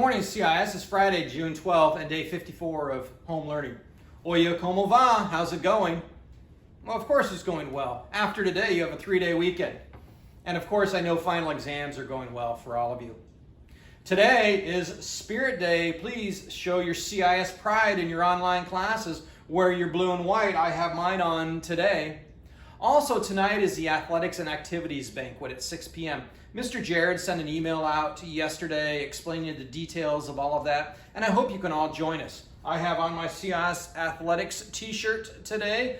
morning, CIS. It's Friday, June 12th, and day 54 of home learning. Oye, como va? How's it going? Well, of course it's going well. After today, you have a 3-day weekend. And of course, I know final exams are going well for all of you. Today is Spirit Day. Please show your CIS pride in your online classes. Wear your blue and white. I have mine on today. Also, tonight is the Athletics and Activities Banquet at 6 p.m. Mr. Jared sent an email out yesterday explaining the details of all of that, and I hope you can all join us. I have on my CIS Athletics t-shirt today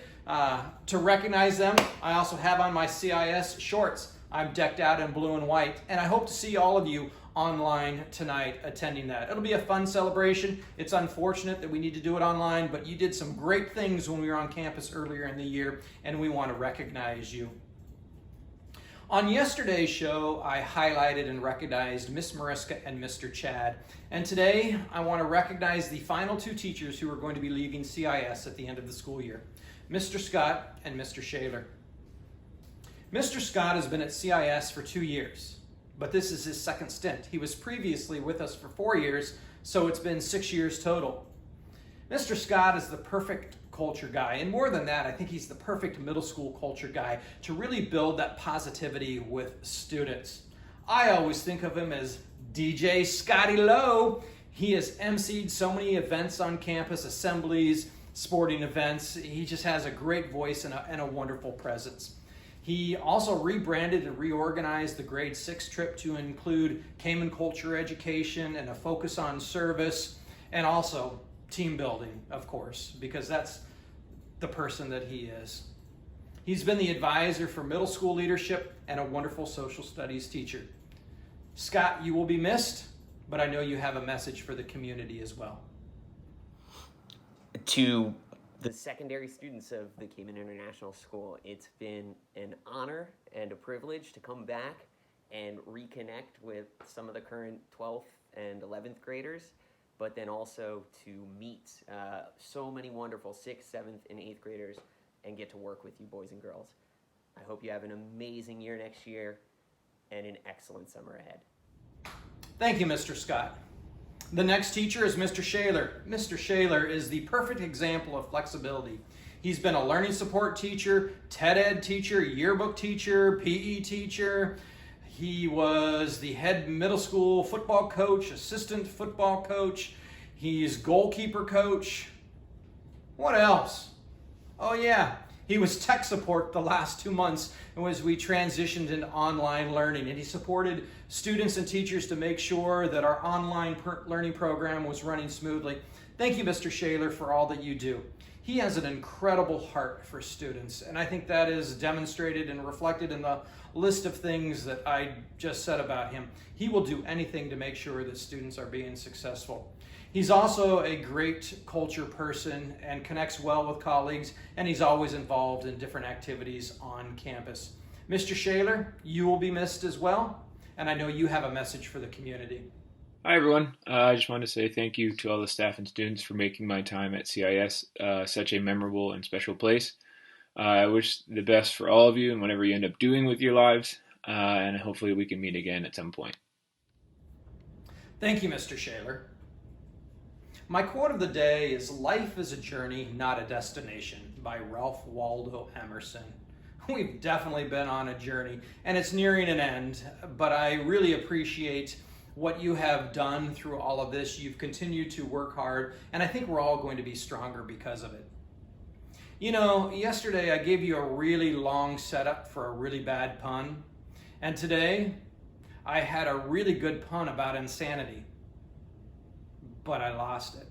to recognize them. I also have on my CIS shorts. I'm decked out in blue and white, and I hope to see all of you online tonight attending that. It'll be a fun celebration. It's unfortunate that we need to do it online, but you did some great things when we were on campus earlier in the year, and we want to recognize you. On yesterday's show, I highlighted and recognized Miss Mariska and Mr. Chad, and today I want to recognize the final two teachers who are going to be leaving CIS at the end of the school year, Mr. Scott and Mr. Shaler. Mr. Scott has been at CIS for 2 years. But this is his second stint. He was previously with us for 4 years, so it's been 6 years total. Mr. Scott is the perfect culture guy, and more than that, I think he's the perfect middle school culture guy to really build that positivity with students. I always think of him as DJ Scotty Lowe. He has emceed so many events on campus, assemblies, sporting events. He just has a great voice and a wonderful presence. He also rebranded and reorganized the grade 6 trip to include Cayman culture education and a focus on service, and also team building, of course, because that's the person that he is. He's been the advisor for middle school leadership and a wonderful social studies teacher. Scott, you will be missed, but I know you have a message for the community as well. To the secondary students of the Cayman International School, it's been an honor and a privilege to come back and reconnect with some of the current 12th and 11th graders, but then also to meet so many wonderful 6th, 7th, and 8th graders and get to work with you boys and girls. I hope you have an amazing year next year and an excellent summer ahead. Thank you, Mr. Scott. The next teacher is Mr. Shaler. Mr. Shaler is the perfect example of flexibility. He's been a learning support teacher, TED Ed teacher, yearbook teacher, PE teacher. He was the head middle school football coach, assistant football coach. He's goalkeeper coach. What else? Oh yeah, he was tech support the last 2 months as we transitioned into online learning, and he supported students and teachers to make sure that our online learning program was running smoothly. Thank you, Mr. Shaler, for all that you do. He has an incredible heart for students, and I think that is demonstrated and reflected in the list of things that I just said about him. He will do anything to make sure that students are being successful. He's also a great culture person and connects well with colleagues, and he's always involved in different activities on campus. Mr. Shaler, you will be missed as well, and I know you have a message for the community. Hi, everyone. I just wanted to say thank you to all the staff and students for making my time at CIS such a memorable and special place. I wish the best for all of you and whatever you end up doing with your lives, and hopefully we can meet again at some point. Thank you, Mr. Shaler. My quote of the day is, "Life is a journey, not a destination," by Ralph Waldo Emerson. We've definitely been on a journey, and it's nearing an end, but I really appreciate what you have done through all of this. You've continued to work hard, and I think we're all going to be stronger because of it. You know, yesterday I gave you a really long setup for a really bad pun, and today I had a really good pun about insanity, but I lost it.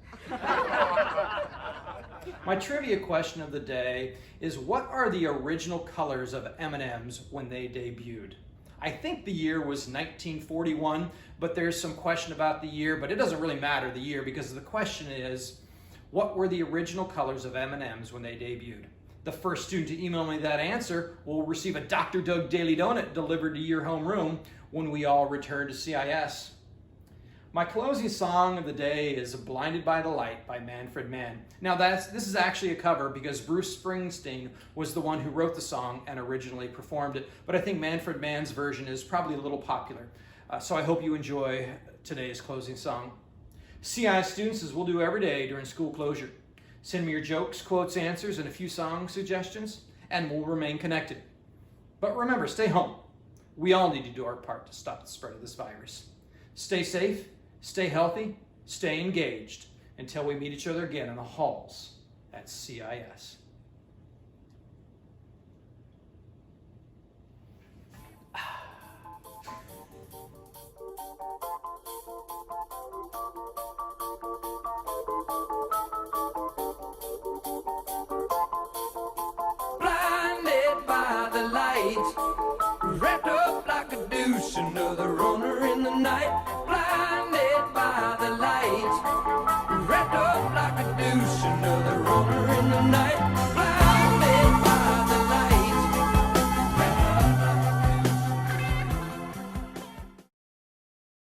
My trivia question of the day is, what are the original colors of M&Ms when they debuted? I think the year was 1941, but there's some question about the year, but it doesn't really matter the year, because the question is, what were the original colors of M&Ms when they debuted? The first student to email me that answer will receive a Dr. Doug Daily Donut delivered to your homeroom when we all return to CIS. My closing song of the day is "Blinded by the Light" by Manfred Mann. Now this is actually a cover because Bruce Springsteen was the one who wrote the song and originally performed it, but I think Manfred Mann's version is probably a little popular. So I hope you enjoy today's closing song. CIS students, as we'll do every day during school closure. Send me your jokes, quotes, answers, and a few song suggestions, and we'll remain connected. But remember, stay home. We all need to do our part to stop the spread of this virus. Stay safe, stay healthy, stay engaged until we meet each other again in the halls at CIS. Blinded by the light, wrapped up like a douche, another runner in the night.